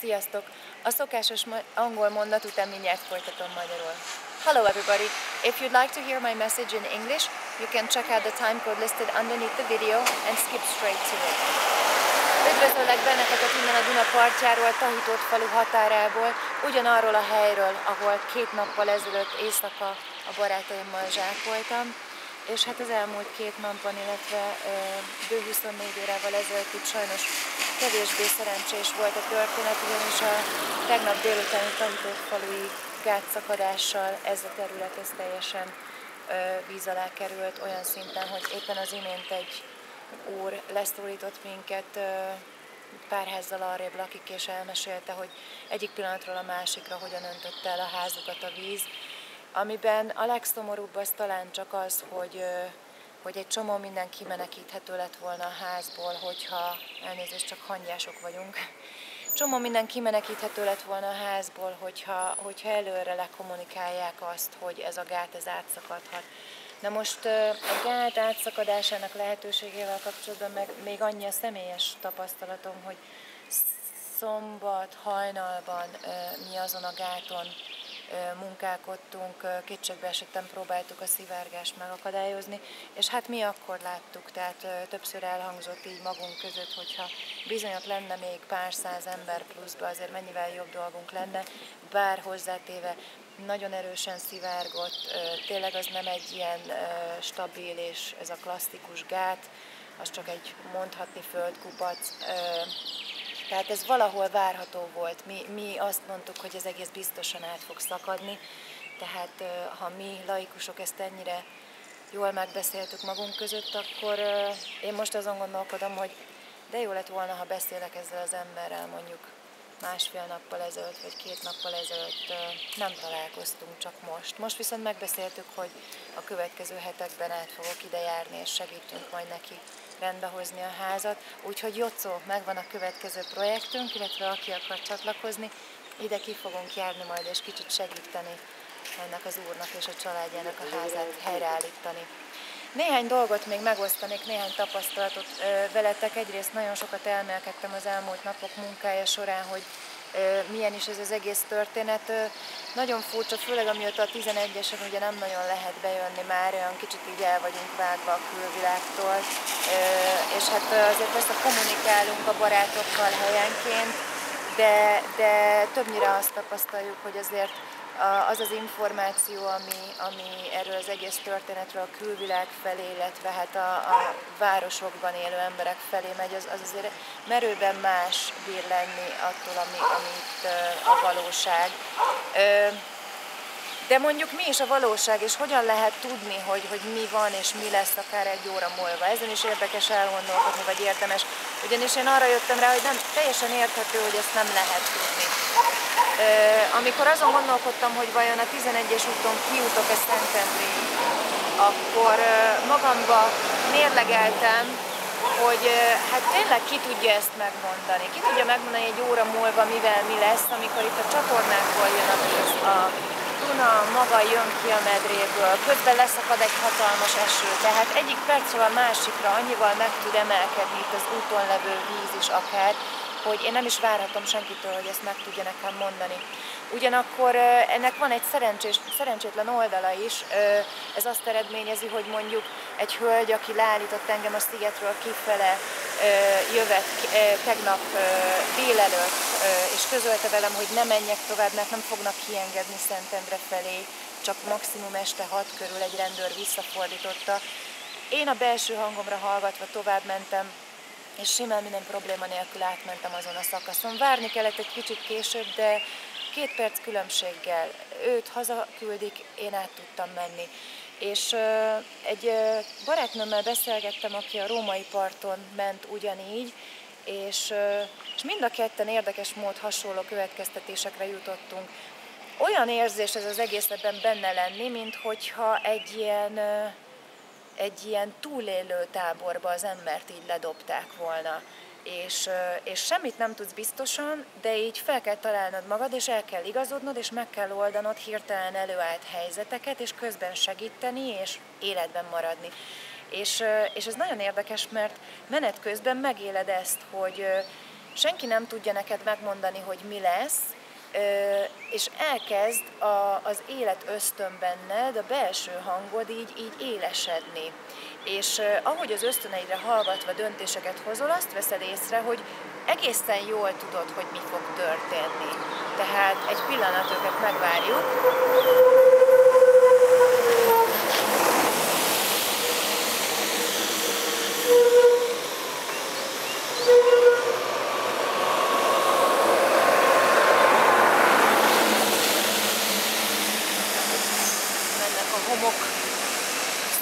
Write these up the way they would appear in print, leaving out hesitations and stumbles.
Sziasztok! A szokásos angol mondat után mindjárt folytatom magyarul. Hello everybody! If you'd like to hear my message in English, you can check out the timecode listed underneath the video and skip straight to it. Üdvözöllek benneteket innen a Duna partjáról, Tahitót falu határából, ugyanarról a helyről, ahol 2 nappal ezelőtt éjszaka a barátaimmal zsákoltam. És hát az elmúlt 2 napban, illetve bő 24 órával ezelőtt itt sajnos kevésbé szerencsés volt a történet, ugyanis a tegnap délutáni Tahitó falui gátszakadással ez a terület teljesen víz alá került, olyan szinten, hogy éppen az imént egy úr leszólított minket, pár házzal arrébb lakik, és elmesélte, hogy egyik pillanatról a másikra hogyan öntötte el a házukat a víz. Amiben a legszomorúbb az talán csak az, hogy egy csomó minden kimenekíthető lett volna a házból, hogyha, elnézést, csak hangyások vagyunk, csomó minden kimenekíthető lett volna a házból, hogyha előre lekommunikálják azt, hogy ez a gát ez átszakadhat. Na most a gát átszakadásának lehetőségével kapcsolatban meg még annyi a személyes tapasztalatom, hogy szombat hajnalban mi azon a gáton munkálkodtunk, kétségbe esetten próbáltuk a szivárgást megakadályozni, és hát mi akkor láttuk, tehát többször elhangzott így magunk között, hogyha bizonyos lenne még pár száz ember pluszba, azért mennyivel jobb dolgunk lenne, bár hozzátéve nagyon erősen szivárgott, tényleg az nem egy ilyen stabil és ez a klasszikus gát, az csak egy mondhatni földkupac. Tehát ez valahol várható volt. Mi azt mondtuk, hogy ez egész biztosan át fog szakadni, tehát ha mi laikusok ezt ennyire jól megbeszéltük magunk között, akkor én most azon gondolkodom, hogy de jó lett volna, ha beszélek ezzel az emberrel mondjuk 1,5 nappal ezelőtt, vagy 2 nappal ezelőtt nem találkoztunk, csak most. Most viszont megbeszéltük, hogy a következő hetekben át fogok ide járni, és segítünk majd neki rendbehozni a házat. Úgyhogy Jocó, megvan a következő projektünk, illetve aki akar csatlakozni, ide ki fogunk járni majd, és kicsit segíteni ennek az úrnak és a családjának a házát helyreállítani. Néhány dolgot még megosztanék, néhány tapasztalatot veletek. Egyrészt nagyon sokat elmélkedtem az elmúlt napok munkája során, hogy milyen is ez az egész történet. Nagyon furcsa, főleg amióta a 11-esen ugye nem nagyon lehet bejönni már, olyan kicsit így el vagyunk vágva a külvilágtól, és hát azért persze kommunikálunk a barátokkal helyenként, de többnyire azt tapasztaljuk, hogy azért az az információ, ami erről az egész történetről a külvilág felé, illetve hát a városokban élő emberek felé megy, az azért merőben más bír lenni attól, amit a valóság. De mondjuk mi is a valóság, és hogyan lehet tudni, hogy mi van és mi lesz akár 1 óra múlva. Ezen is érdekes elgondolkodni, vagy érdemes. Ugyanis én arra jöttem rá, hogy nem teljesen érthető, hogy ezt nem lehet tudni. Amikor azon gondolkodtam, hogy vajon a 11-es úton kijutok-e Szentendréig, akkor magamba mérlegeltem, hogy hát tényleg ki tudja ezt megmondani. Ki tudja megmondani 1 óra múlva, mivel mi lesz, amikor itt a csatornákból jön a víz, a Duna maga jön ki a medréből, közben leszakad egy hatalmas eső, tehát egyik percről a másikra annyival meg tud emelkedni itt az úton levő víz is akár, hogy én nem is várhatom senkitől, hogy ezt meg tudja nekem mondani. Ugyanakkor ennek van egy szerencsétlen oldala is, ez azt eredményezi, hogy mondjuk egy hölgy, aki leállított engem a szigetről kifele, jövet tegnap délelőtt, és közölte velem, hogy ne menjek tovább, mert nem fognak kiengedni Szentendre felé, csak maximum este 6 körül egy rendőr visszafordította. Én a belső hangomra hallgatva tovább mentem, és simán minden probléma nélkül átmentem azon a szakaszon. Várni kellett egy kicsit később, de 2 perc különbséggel őt hazaküldik, én át tudtam menni. És egy barátnőmmel beszélgettem, aki a római parton ment ugyanígy, és mind a ketten érdekes mód hasonló következtetésekre jutottunk. Olyan érzés ez az egészben benne lenni, minthogyha egy ilyen túlélő táborba az embert így ledobták volna. És semmit nem tudsz biztosan, de így fel kell találnod magad, és el kell igazodnod, és meg kell oldanod hirtelen előállt helyzeteket, és közben segíteni, és életben maradni. És ez nagyon érdekes, mert menet közben megéled ezt, hogy senki nem tudja neked megmondani, hogy mi lesz, és elkezd az élet ösztön benned, a belső hangod így élesedni. És ahogy az ösztöneidre hallgatva döntéseket hozol, azt veszed észre, hogy egészen jól tudod, hogy mi fog történni. Tehát egy pillanat, őket megvárjuk.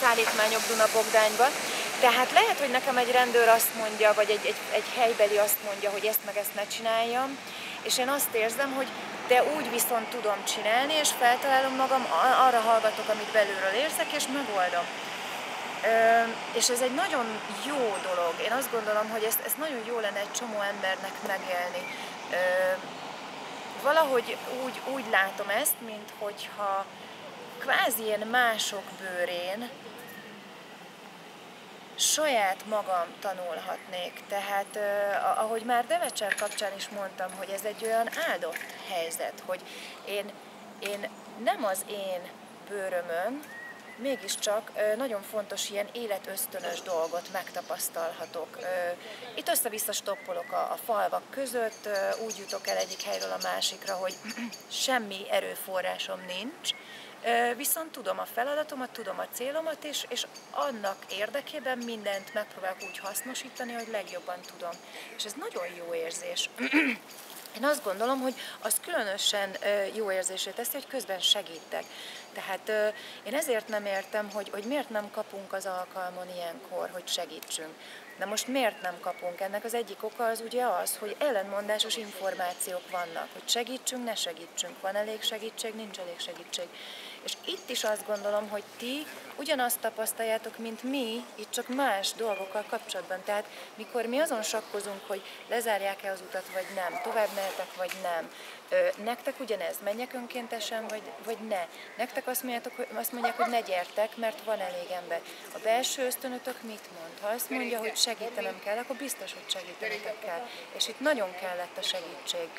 Szállítmányok Duna-Bogdányba. Tehát lehet, hogy nekem egy rendőr azt mondja, vagy egy helybeli azt mondja, hogy ezt meg ezt ne csináljam, és én azt érzem, hogy de úgy viszont tudom csinálni, és feltalálom magam, arra hallgatok, amit belülről érzek, és megoldom. És ez egy nagyon jó dolog. Én azt gondolom, hogy ezt nagyon jó lenne egy csomó embernek megélni. Valahogy úgy látom ezt, mint hogyha kvázi ilyen mások bőrén saját magam tanulhatnék. Tehát ahogy már Devecser kapcsán is mondtam, hogy ez egy olyan áldott helyzet, hogy én nem az én bőrömön, mégiscsak nagyon fontos ilyen életösztönös dolgot megtapasztalhatok. Itt össze-vissza stoppolok a falvak között, úgy jutok el egyik helyről a másikra, hogy semmi erőforrásom nincs, viszont tudom a feladatomat, tudom a célomat, és annak érdekében mindent megpróbálok úgy hasznosítani, hogy legjobban tudom. És ez nagyon jó érzés. Én azt gondolom, hogy az különösen jó érzését teszi, hogy közben segítek. Tehát én ezért nem értem, hogy miért nem kapunk az alkalmon ilyenkor, hogy segítsünk. De most miért nem kapunk? Ennek az egyik oka az ugye az, hogy ellentmondásos információk vannak, hogy segítsünk, ne segítsünk, van elég segítség, nincs elég segítség. És itt is azt gondolom, hogy ti ugyanazt tapasztaljátok, mint mi, itt csak más dolgokkal kapcsolatban. Tehát mikor mi azon sakkozunk, hogy lezárják-e az utat, vagy nem, tovább mehetek, vagy nem, nektek ugyanez, menjek önkéntesen, vagy ne. Nektek azt mondják, hogy ne gyertek, mert van elég ember. A belső ösztönötök mit mond? Ha azt mondja, hogy segítenem kell, akkor biztos, hogy segítenetek kell. És itt nagyon kellett a segítség.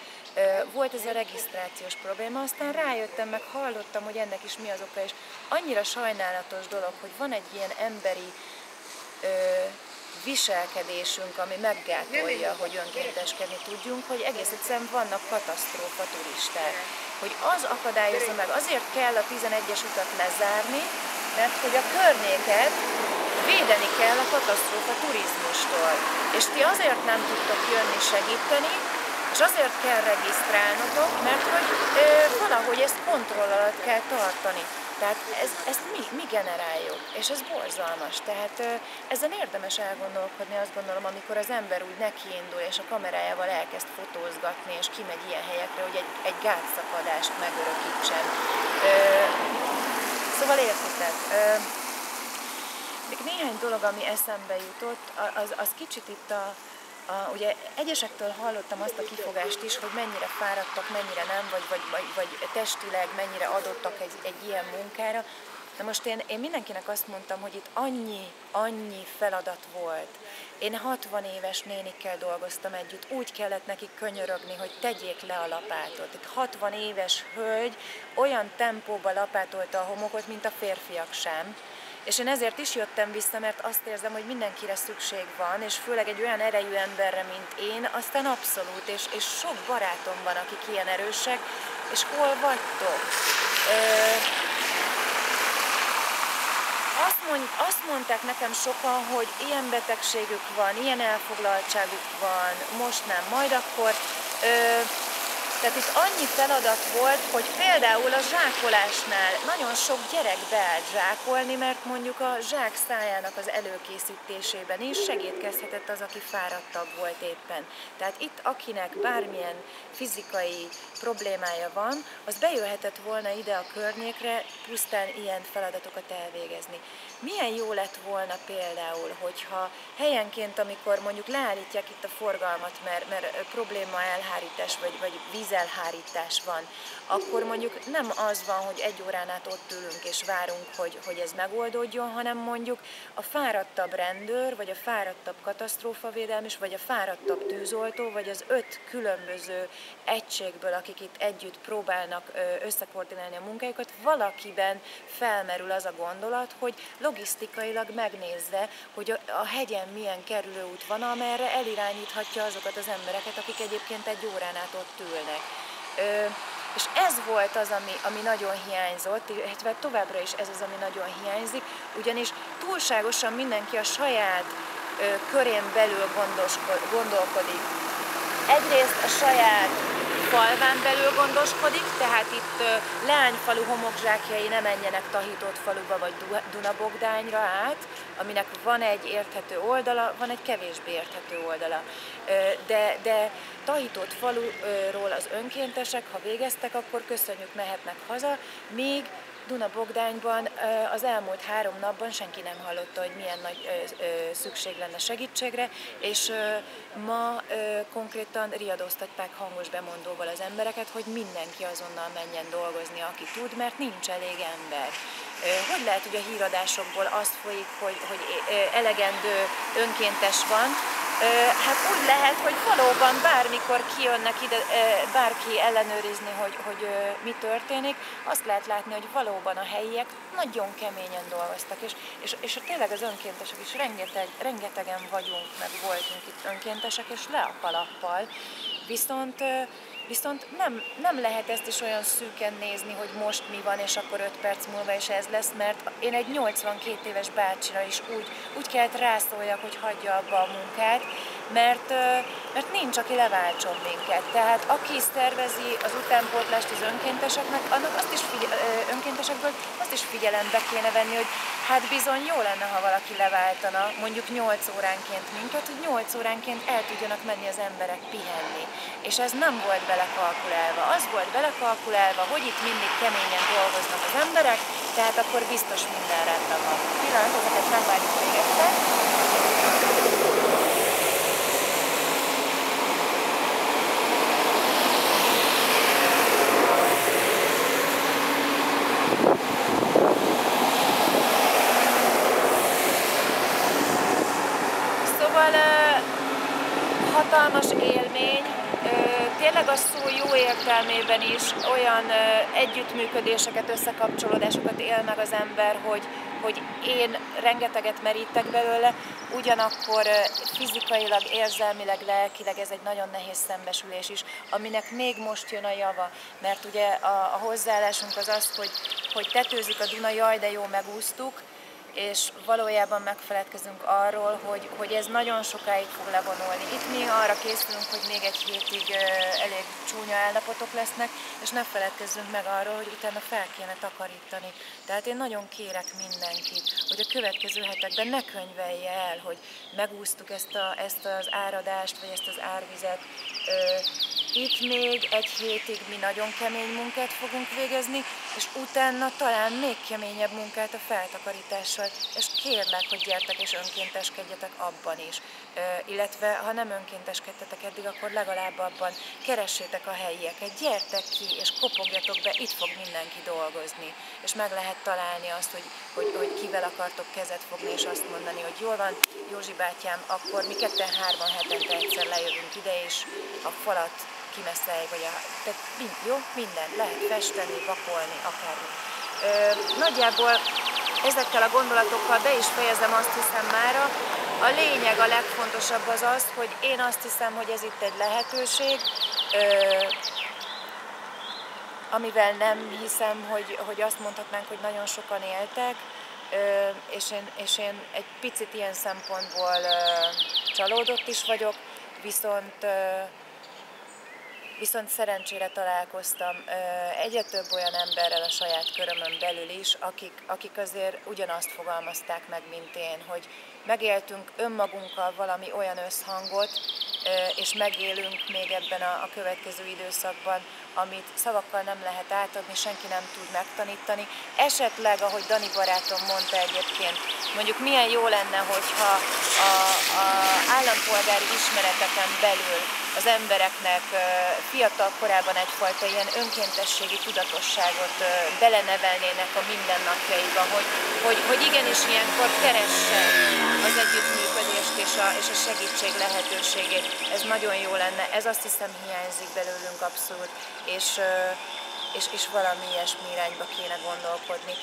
Volt ez a regisztrációs probléma, aztán rájöttem, meg hallottam, hogy ennek is mi az oka, és annyira sajnálatos dolog, hogy van egy ilyen emberi viselkedésünk, ami meggátolja, hogy önkénteskedni tudjunk, hogy egész egyszerűen vannak katasztrófa turisták. Hogy az akadályozza meg, azért kell a 11-es utat lezárni, mert hogy a környéket védeni kell a katasztrófa turizmustól. És ti azért nem tudtok jönni segíteni, és azért kell regisztrálnotok, mert hogy valahogy ezt kontroll alatt kell tartani. Tehát ezt mi generáljuk, és ez borzalmas. Tehát ezen érdemes elgondolkodni, azt gondolom, amikor az ember úgy nekiindul, és a kamerájával elkezd fotózgatni, és kimegy ilyen helyekre, hogy egy gátszakadást megörökítsen. Szóval értitek. Még néhány dolog, ami eszembe jutott, az kicsit itt ugye egyesektől hallottam azt a kifogást is, hogy mennyire fáradtak, mennyire nem, vagy testileg mennyire adottak egy ilyen munkára. Na most én mindenkinek azt mondtam, hogy itt annyi feladat volt. Én 60 éves nénikkel dolgoztam együtt, úgy kellett nekik könyörögni, hogy tegyék le a lapátot. Itt 60 éves hölgy olyan tempóba lapátolta a homokot, mint a férfiak sem. És én ezért is jöttem vissza, mert azt érzem, hogy mindenkire szükség van, és főleg egy olyan erejű emberre, mint én, aztán abszolút, és sok barátom van, akik ilyen erősek, és hol vagytok? Azt mondták nekem sokan, hogy ilyen betegségük van, ilyen elfoglaltságuk van, most nem, majd akkor. Tehát itt annyi feladat volt, hogy például a zsákolásnál nagyon sok gyerek beállt zsákolni, mert mondjuk a zsák szájának az előkészítésében is segítkezhetett az, aki fáradtabb volt éppen. Tehát itt akinek bármilyen fizikai problémája van, az bejöhetett volna ide a környékre pusztán ilyen feladatokat elvégezni. Milyen jó lett volna például, hogyha helyenként, amikor mondjuk leállítják itt a forgalmat, mert probléma elhárítás vagy víz közelhárítás van, akkor mondjuk nem az van, hogy 1 órán át ott ülünk és várunk, hogy ez megoldódjon, hanem mondjuk a fáradtabb rendőr, vagy a fáradtabb katasztrófavédelmis, vagy a fáradtabb tűzoltó, vagy az 5 különböző egységből, akik itt együtt próbálnak összekoordinálni a munkájukat, valakiben felmerül az a gondolat, hogy logisztikailag megnézze, hogy a hegyen milyen kerülőút van, amerre elirányíthatja azokat az embereket, akik egyébként 1 órán át ott ülnek. És ez volt az, ami nagyon hiányzott, illetve továbbra is ez az, ami nagyon hiányzik, ugyanis túlságosan mindenki a saját körén belül gondolkodik. Egyrészt a saját falván belül gondoskodik, tehát itt leányfalu homokzsákjai ne menjenek Tahitott faluba vagy Dunabogdányra át, aminek van egy érthető oldala, van egy kevésbé érthető oldala. De Tahitott faluról az önkéntesek, ha végeztek, akkor köszönjük, mehetnek haza, míg Dunabogdányban az elmúlt 3 napban senki nem hallotta, hogy milyen nagy szükség lenne segítségre, és ma konkrétan riadóztatták hangos bemondóval az embereket, hogy mindenki azonnal menjen dolgozni, aki tud, mert nincs elég ember. Hogy lehet, hogy a híradásokból azt folyik, hogy elegendő önkéntes van? Hát úgy lehet, hogy valóban bármikor kijönnek ide bárki ellenőrizni, hogy mi történik, azt lehet látni, hogy valóban a helyiek nagyon keményen dolgoztak, és tényleg az önkéntesek is rengetegen vagyunk, meg voltunk itt önkéntesek, és le a kalappal, viszont nem lehet ezt is olyan szűken nézni, hogy most mi van, és akkor 5 perc múlva is ez lesz, mert én egy 82 éves bácsira is úgy kellett rászóljak, hogy hagyja abba a munkát, mert nincs, aki leváltson minket. Tehát aki szervezi az utánpótlást az önkénteseknek, annak önkéntesekből azt is figyelembe kéne venni, hogy hát bizony jó lenne, ha valaki leváltana, mondjuk 8 óránként minket, hogy 8 óránként el tudjanak menni az emberek pihenni. És ez nem volt belekalkulálva. Az volt belekalkulálva, hogy itt mindig keményen dolgoznak az emberek, tehát akkor biztos minden rendben van. Pillanat, ezeket megvárjuk még egyszer. Szóval hatalmas élmény, tényleg a szó jó értelmében is olyan együttműködéseket, összekapcsolódásokat él meg az ember, hogy én rengeteget merítek belőle, ugyanakkor fizikailag, érzelmileg, lelkileg ez egy nagyon nehéz szembesülés is, aminek még most jön a java, mert ugye a hozzáállásunk az az, hogy tetőzik a Duna, jaj, de jó, megúsztuk, és valójában megfeledkezünk arról, hogy ez nagyon sokáig fog levonulni. Itt mi arra készülünk, hogy még egy hétig elég csúnya állapotok lesznek, és ne feledkezzünk meg arról, hogy utána fel kéne takarítani. Tehát én nagyon kérek mindenkit, hogy a következő hetekben ne könyvelje el, hogy megúsztuk ezt az áradást, vagy ezt az árvizet. Itt még egy hétig mi nagyon kemény munkát fogunk végezni, és utána talán még keményebb munkát a feltakarítással. És kérlek, hogy gyertek és önkénteskedjetek abban is. Illetve ha nem önkénteskedtetek eddig, akkor legalább abban keressétek a helyieket, gyertek ki és kopogjatok be, itt fog mindenki dolgozni. És meg lehet találni azt, hogy kivel akartok kezet fogni, és azt mondani, hogy jól van, Józsi bátyám, akkor mi 2-3 hetente egyszer lejövünk ide, és a falat kimeszelj, vagy tehát jó, minden, lehet festeni, vakolni, akármi. Nagyjából ezekkel a gondolatokkal be is fejezem, azt hiszem mára. A lényeg, a legfontosabb az, hogy én azt hiszem, hogy ez itt egy lehetőség, amivel nem hiszem, hogy azt mondhatnánk, hogy nagyon sokan éltek, és én egy picit ilyen szempontból csalódott is vagyok, viszont szerencsére találkoztam egyre több olyan emberrel a saját körömön belül is, akik azért ugyanazt fogalmazták meg, mint én, hogy megéltünk önmagunkkal valami olyan összhangot, és megélünk még ebben a következő időszakban, amit szavakkal nem lehet átadni, senki nem tud megtanítani. Esetleg, ahogy Dani barátom mondta egyébként, mondjuk milyen jó lenne, hogyha a állampolgári ismereteken belül az embereknek fiatal korában egyfajta ilyen önkéntességi tudatosságot belenevelnének a mindennapjaiba, hogy igenis ilyenkor keresse az együttműködést és a segítség lehetőségét. Ez nagyon jó lenne, ez azt hiszem hiányzik belőlünk abszolút, és valami ilyesmi irányba kéne gondolkodni.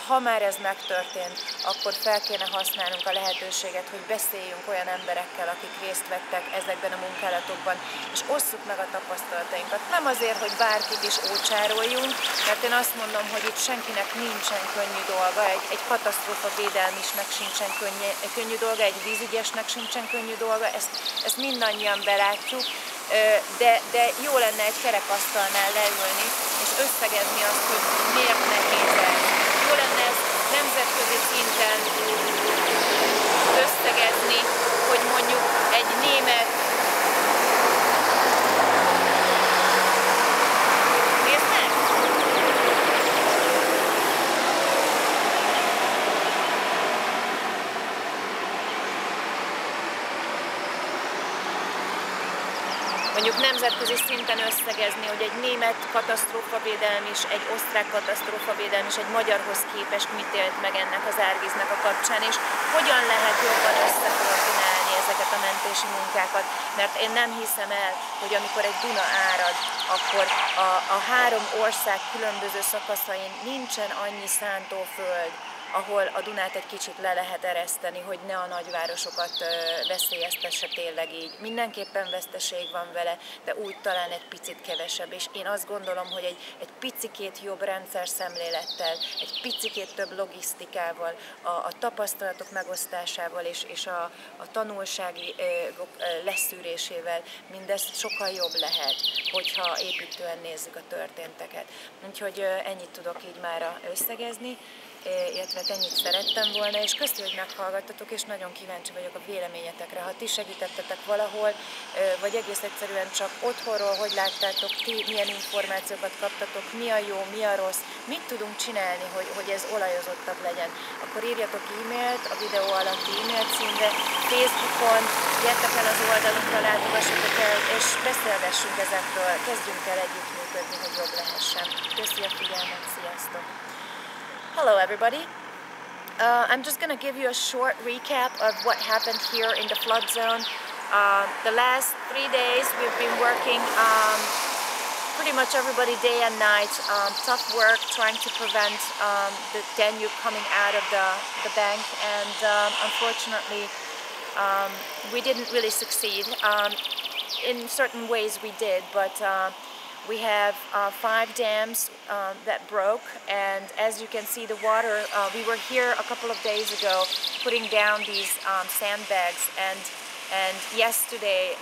Ha már ez megtörtént, akkor fel kéne használnunk a lehetőséget, hogy beszéljünk olyan emberekkel, akik részt vettek ezekben a munkálatokban, és osszuk meg a tapasztalatainkat. Nem azért, hogy bárkit is ócsároljunk, mert én azt mondom, hogy itt senkinek nincsen könnyű dolga, egy katasztrófavédelmisnek sincsen könnyű dolga, egy vízügyesnek sincsen könnyű dolga, ezt mindannyian belátjuk, de jó lenne egy kerekasztalnál leülni, és összegezni azt, hogy miért nehéz ez. Jó lenne ezt nemzetközi szinten összegezni, hogy mondjuk egy német mondjuk nemzetközi szinten összegezni, hogy egy német katasztrófavédelmi és egy osztrák katasztrófavédelmi és egy magyarhoz képest mit élt meg ennek az árvíznek a kapcsán, és hogyan lehet jobban összekoordinálni ezeket a mentési munkákat, mert én nem hiszem el, hogy amikor egy Duna árad, akkor a három ország különböző szakaszain nincsen annyi szántóföld, ahol a Dunát egy kicsit le lehet ereszteni, hogy ne a nagyvárosokat veszélyeztesse tényleg így. Mindenképpen veszteség van vele, de úgy talán egy picit kevesebb. És én azt gondolom, hogy egy picikét jobb rendszer szemlélettel, egy picikét több logisztikával, a tapasztalatok megosztásával és a tanulsági leszűrésével mindez sokkal jobb lehet, hogyha építően nézzük a történteket. Úgyhogy ennyit tudok így mára összegezni, illetve ennyit szerettem volna, és köszi, hogy meghallgattatok, és nagyon kíváncsi vagyok a véleményetekre. Ha ti segítettetek valahol, vagy egész egyszerűen csak otthonról, hogy láttátok ti, milyen információkat kaptatok, mi a jó, mi a rossz, mit tudunk csinálni, hogy ez olajozottabb legyen, akkor írjatok e-mailt a videó alatti e-mail címre, Facebookon, gyertek el az oldalunkra, látogassatok el, és beszélgessünk ezekről, kezdjünk el együttműködni, hogy jobb lehessen. Köszi a figyelmet, sziasztok! Hello everybody. I'm just going to give you a short recap of what happened here in the flood zone. The last 3 days we've been working pretty much everybody day and night. Tough work trying to prevent the Danube coming out of the bank, and unfortunately we didn't really succeed. In certain ways we did, but we have 5 dams that broke, and as you can see the water, we were here a couple of days ago putting down these sandbags, and yesterday,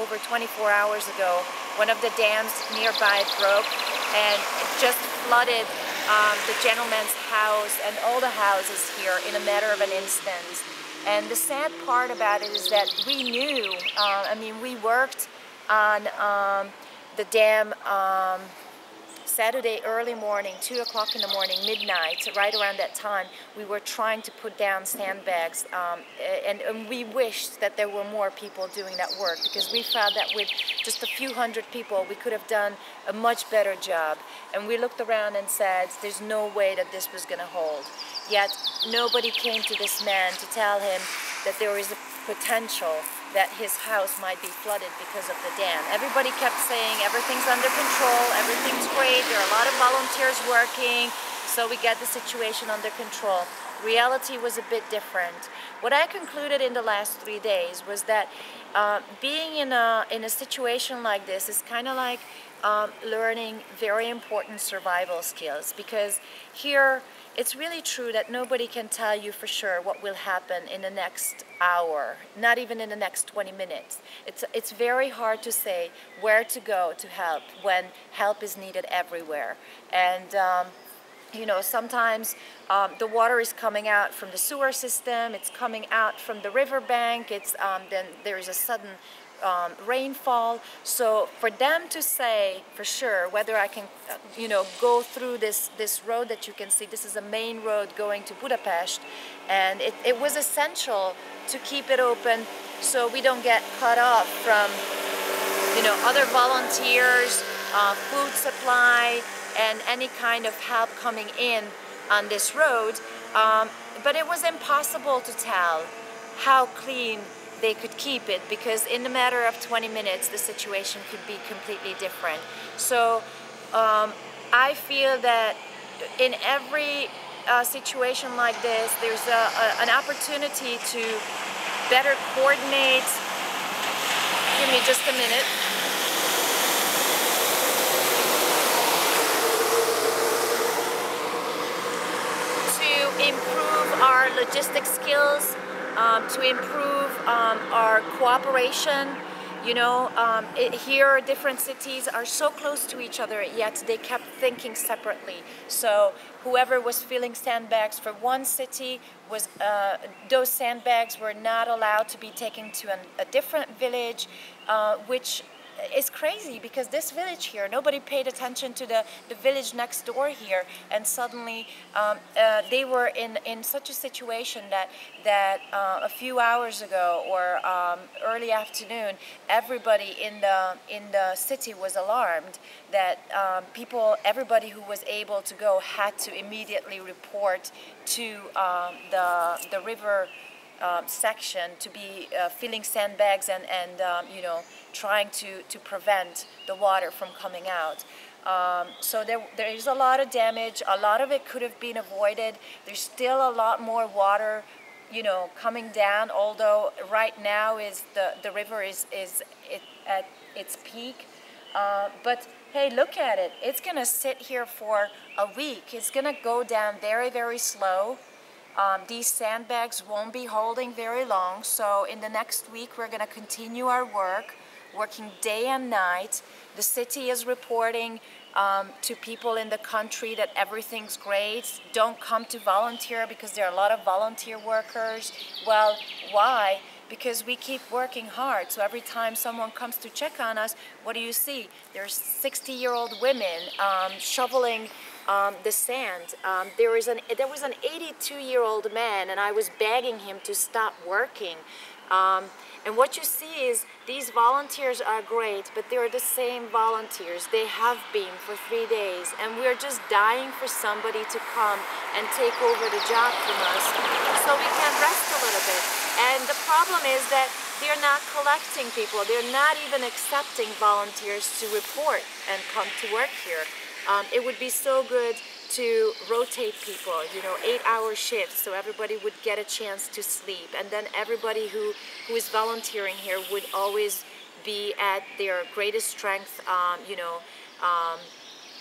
over 24 hours ago, one of the dams nearby broke and it just flooded the gentleman's house and all the houses here in a matter of an instant. And the sad part about it is that we knew, we worked on the dam Saturday early morning, 2 o'clock in the morning, midnight, right around that time, we were trying to put down sandbags, and we wished that there were more people doing that work, because we found that with just a few hundred people we could have done a much better job. And we looked around and said there's no way that this was going to hold. Yet nobody came to this man to tell him that there is a potential that his house might be flooded because of the dam. Everybody kept saying everything's under control, everything's great, there are a lot of volunteers working, so we got the situation under control. Reality was a bit different. What I concluded in the last 3 days was that being in a situation like this is kind of like learning very important survival skills, because here it's really true that nobody can tell you for sure what will happen in the next hour, not even in the next 20 minutes. It's very hard to say where to go to help when help is needed everywhere. And sometimes the water is coming out from the sewer system, it's coming out from the riverbank, then there is a sudden rainfall. So for them to say for sure whether I can, go through this road that you can see, this is a main road going to Budapest, and it was essential to keep it open so we don't get cut off from, other volunteers, food supply, and any kind of help coming in on this road. But it was impossible to tell how clean they could keep it, because in a matter of 20 minutes the situation could be completely different. So I feel that in every situation like this, there's an opportunity to better coordinate. Give me just a minute. To improve our logistic skills, to improve our cooperation. Here different cities are so close to each other, yet they kept thinking separately. So whoever was filling sandbags for one city was those sandbags were not allowed to be taken to a different village, which is crazy, because this village here, nobody paid attention to the village next door here, and suddenly they were in such a situation that a few hours ago or early afternoon, everybody in the city was alarmed that everybody who was able to go had to immediately report to the river section to be filling sandbags and trying to prevent the water from coming out. So there is a lot of damage. A lot of it could have been avoided. There's still a lot more water, coming down. Although right now the river is at its peak. But hey, look at it. It's gonna sit here for a week. It's gonna go down very, very slow. These sandbags won't be holding very long, so in the next week we're going to continue our working day and night. The city is reporting to people in the country that everything's great. Don't come to volunteer because there are a lot of volunteer workers. Well, why? Because we keep working hard. So every time someone comes to check on us, what do you see? There's 60-year-old women shoveling the sand. There was an 82-year-old man, and I was begging him to stop working. And what you see is these volunteers are great, but they're the same volunteers. They have been for 3 days, and we're just dying for somebody to come and take over the job from us so we can rest a little bit. And the problem is that they're not collecting people. They're not even accepting volunteers to report and come to work here. It would be so good to rotate people, 8-hour shifts, so everybody would get a chance to sleep, and then everybody who is volunteering here would always be at their greatest strength,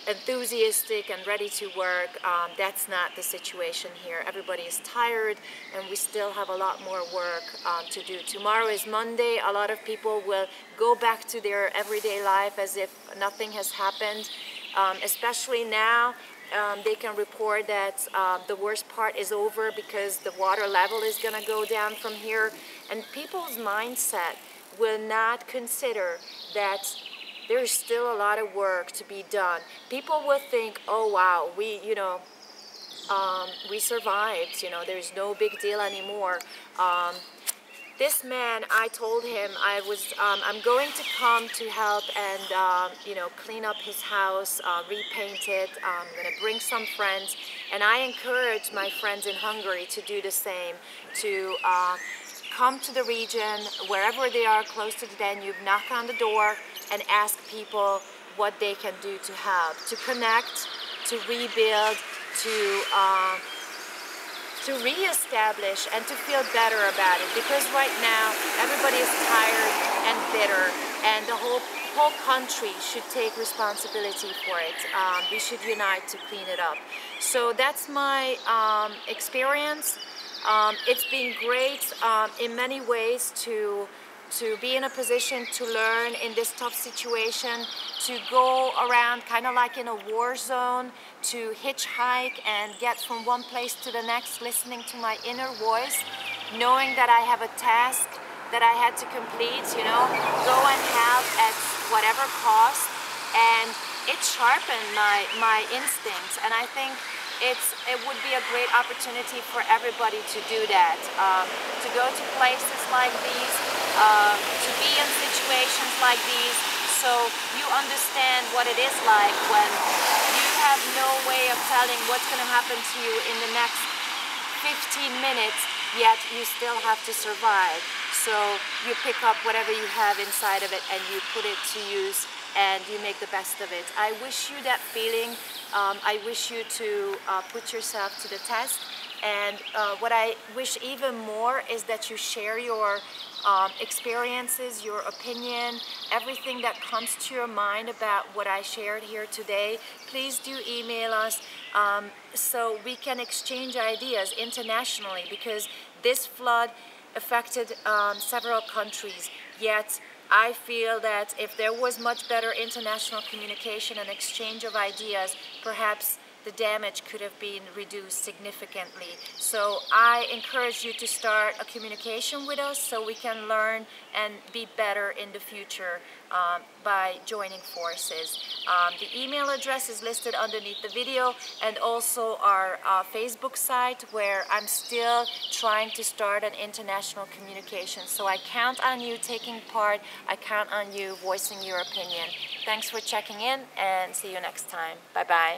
enthusiastic and ready to work. That's not the situation here. Everybody is tired, and we still have a lot more work to do. Tomorrow is Monday. A lot of people will go back to their everyday life as if nothing has happened. Especially now, they can report that the worst part is over because the water level is going to go down from here. And people's mindset will not consider that there's still a lot of work to be done. People will think, oh wow, we survived, there's no big deal anymore. This man, I told him I'm going to come to help and clean up his house, repaint it. I'm going to bring some friends, and I encourage my friends in Hungary to do the same, to come to the region, wherever they are close to the Danube, knock on the door and ask people what they can do to help, to connect, to rebuild, to re-establish and to feel better about it, because right now everybody is tired and bitter, and the whole country should take responsibility for it. We should unite to clean it up. So that's my experience. It's been great in many ways to be in a position to learn in this tough situation, to go around kind of like in a war zone, to hitchhike and get from one place to the next, listening to my inner voice, knowing that I have a task that I had to complete, you know, go and help at whatever cost, and it sharpened my instincts, and I think it would be a great opportunity for everybody to do that, to go to places like these, to be in situations like these, so you understand what it is like when you have no way of telling what's going to happen to you in the next 15 minutes, yet you still have to survive. So you pick up whatever you have inside of it and you put it to use and you make the best of it. I wish you that feeling. I wish you to put yourself to the test. And what I wish even more is that you share your experiences, your opinion, everything that comes to your mind about what I shared here today. Please do email us so we can exchange ideas internationally, because this flood affected several countries, yet I feel that if there was much better international communication and exchange of ideas, perhaps the damage could have been reduced significantly. So I encourage you to start a communication with us so we can learn and be better in the future by joining forces. The email address is listed underneath the video, and also our Facebook site, where I'm still trying to start an international communication. So I count on you taking part. I count on you voicing your opinion. Thanks for checking in, and see you next time. Bye-bye.